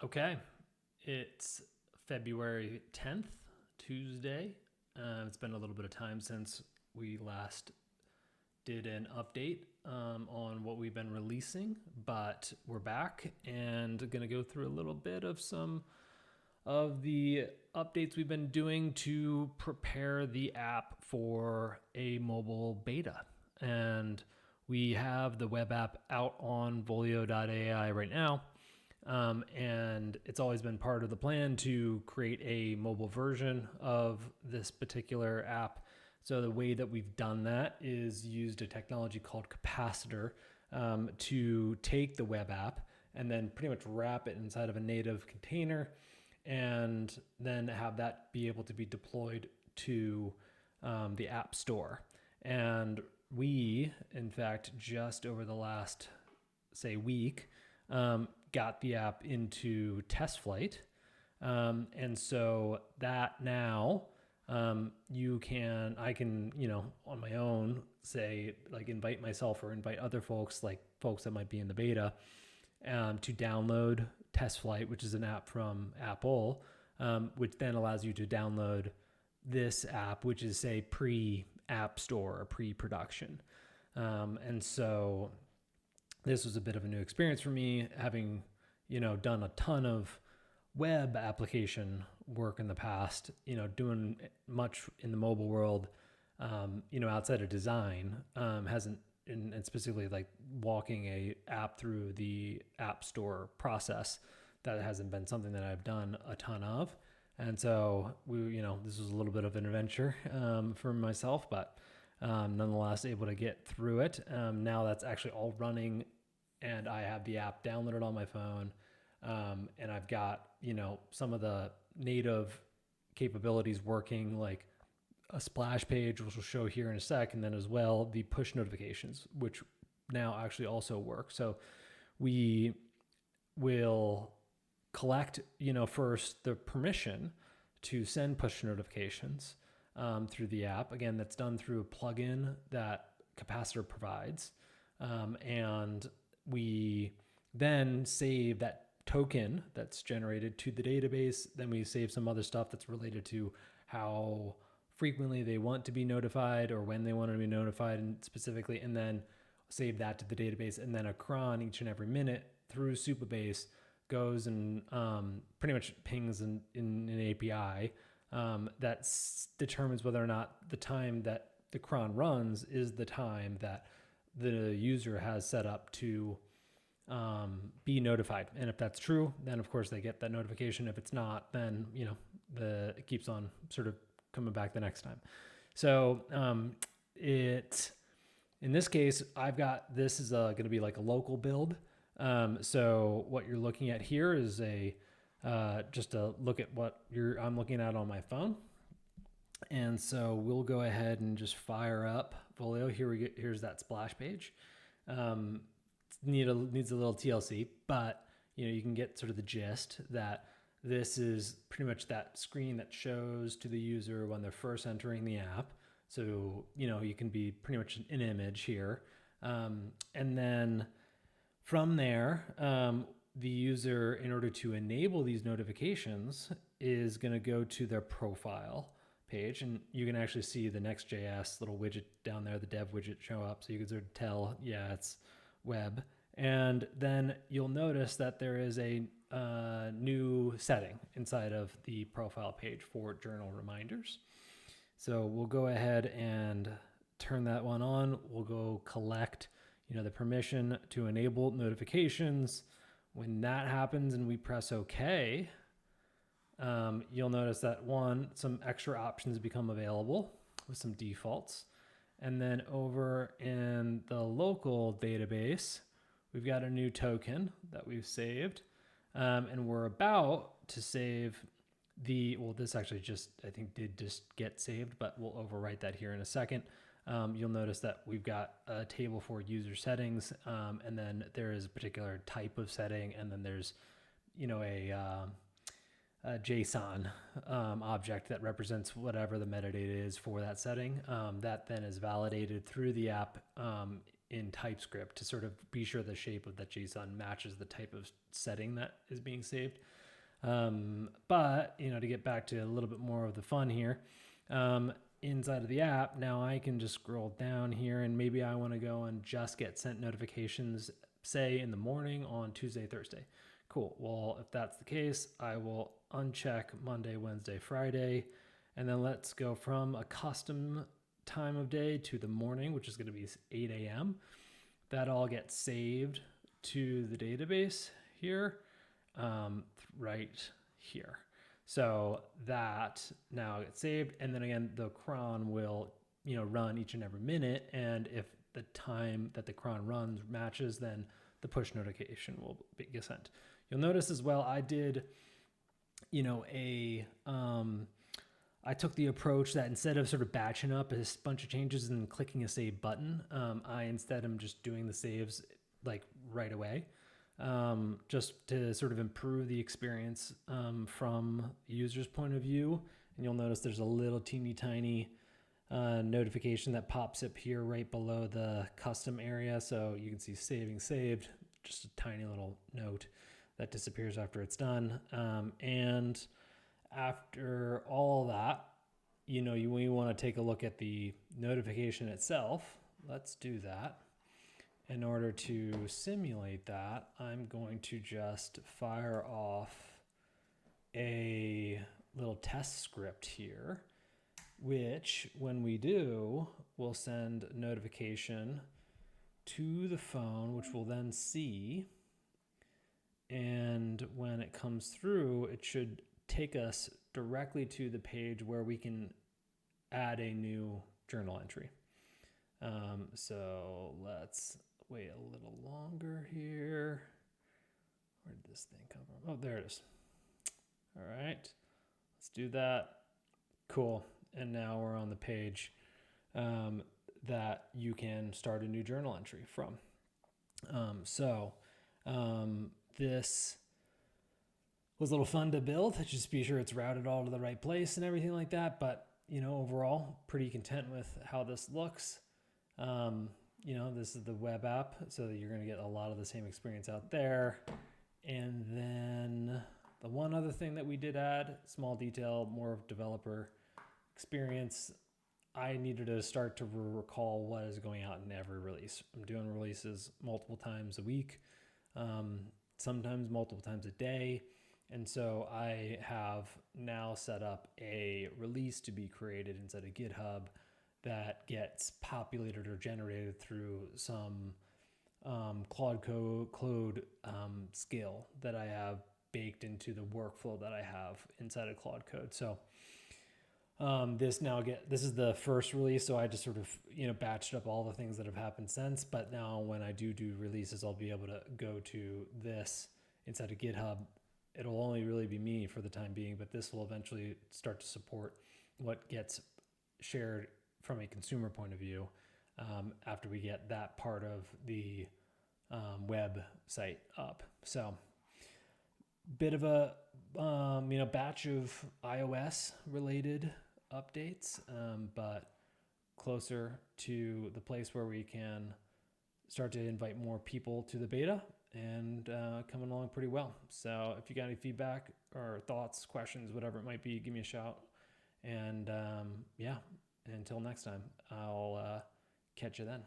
Okay, it's February 10th, Tuesday. It's been a little bit of time since we last did an update on what we've been releasing, but we're back and going to go through a little bit of some of the updates we've been doing to prepare the app for a mobile beta. And we have the web app out on Volio.ai right now. And it's always been part of the plan to create a mobile version of this particular app. So the way that we've done that is used a technology called Capacitor to take the web app and then pretty much wrap it inside of a native container and then have that be able to be deployed to the App Store. And we, in fact, just over the last, say, week, got the app into TestFlight. And so that now I can, on my own, say, like invite myself or invite other folks, like folks that might be in the beta, to download TestFlight, which is an app from Apple, which then allows you to download this app, which is, say, pre-App Store or pre-production. And so this was a bit of a new experience for me, having, done a ton of web application work in the past, doing much in the mobile world, outside of design, hasn't, and specifically like walking a app through the App Store process, that hasn't been something that I've done a ton of. And so this was a little bit of an adventure for myself, but nonetheless able to get through it. Now that's actually all running and I have the app downloaded on my phone. And I've got, some of the native capabilities working, like a splash page, which will show here in a sec, and then as well the push notifications, which now actually also work. So we will collect, first the permission to send push notifications through the app. Again, that's done through a plugin that Capacitor provides. And we then save that token that's generated to the database. Then we save some other stuff that's related to how frequently they want to be notified or when they want to be notified, and specifically, and then save that to the database. And then a cron each and every minute through Supabase goes and pretty much pings in an API that determines whether or not the time that the cron runs is the time that the user has set up to be notified. And if that's true, then of course they get that notification. If it's not, then it keeps on sort of coming back the next time. So in this case, I've got, this is going to be like a local build. So what you're looking at here is just a look at what I'm looking at on my phone. And so we'll go ahead and just fire up Volio. Here's that splash page. Needs a little TLC, but you can get sort of the gist that this is pretty much that screen that shows to the user when they're first entering the app. So you can be pretty much an image here, and then from there, the user, in order to enable these notifications, is going to go to their profile page, and you can actually see the Next.js little widget down there, the dev widget, show up, so you can sort of tell, yeah, it's web. And then you'll notice that there is a new setting inside of the profile page for journal reminders. So we'll go ahead and turn that one on. We'll go collect, the permission to enable notifications. When that happens and we press OK, you'll notice that some extra options become available with some defaults. And then over in the local database, we've got a new token that we've saved. And we're about to save this actually I think did just get saved, but we'll overwrite that here in a second. You'll notice that we've got a table for user settings, and then there is a particular type of setting, and then there's, a JSON object that represents whatever the metadata is for that setting. That then is validated through the app in TypeScript to sort of be sure the shape of that JSON matches the type of setting that is being saved. But, to get back to a little bit more of the fun here, inside of the app, now I can just scroll down here and maybe I want to go and just get sent notifications, say in the morning on Tuesday, Thursday. Cool. Well, if that's the case, I will uncheck Monday, Wednesday, Friday, and then let's go from a custom time of day to the morning, which is going to be 8 a.m. That all gets saved to the database here, right here. So that now gets saved. And then again, the cron will, run each and every minute. And if the time that the cron runs matches, then the push notification will get sent. You'll notice as well, I did, I took the approach that instead of sort of batching up a bunch of changes and clicking a save button, I instead am just doing the saves like right away, just to sort of improve the experience from the user's point of view. And you'll notice there's a little teeny tiny notification that pops up here right below the custom area. So you can see saving saved, just a tiny little note that disappears after it's done. And after all that, we want to take a look at the notification itself. Let's do that. In order to simulate that, I'm going to just fire off a little test script here, which when we do, will send notification to the phone, which we'll then see. And when it comes through, it should take us directly to the page where we can add a new journal entry. So let's wait a little longer here. Where did this thing come from? Oh, there it is. All right, let's do that. Cool. And now we're on the page that you can start a new journal entry from. This was a little fun to build, just be sure it's routed all to the right place and everything like that. But, overall, pretty content with how this looks. This is the web app, so that you're going to get a lot of the same experience out there. And then the one other thing that we did add, small detail, more of developer experience, I needed to start to recall what is going out in every release. I'm doing releases multiple times a week, sometimes multiple times a day. And so I have now set up a release to be created inside of GitHub that gets populated or generated through some Claude Code skill that I have baked into the workflow that I have inside of Claude Code. So this is the first release, so I just sort of batched up all the things that have happened since. But now when I do releases, I'll be able to go to this inside of GitHub. It'll only really be me for the time being, but this will eventually start to support what gets shared from a consumer point of view after we get that part of the website up. So bit of a batch of iOS related updates, but closer to the place where we can start to invite more people to the beta, and coming along pretty well. So if you got any feedback or thoughts, questions, whatever it might be, give me a shout. And until next time, I'll catch you then.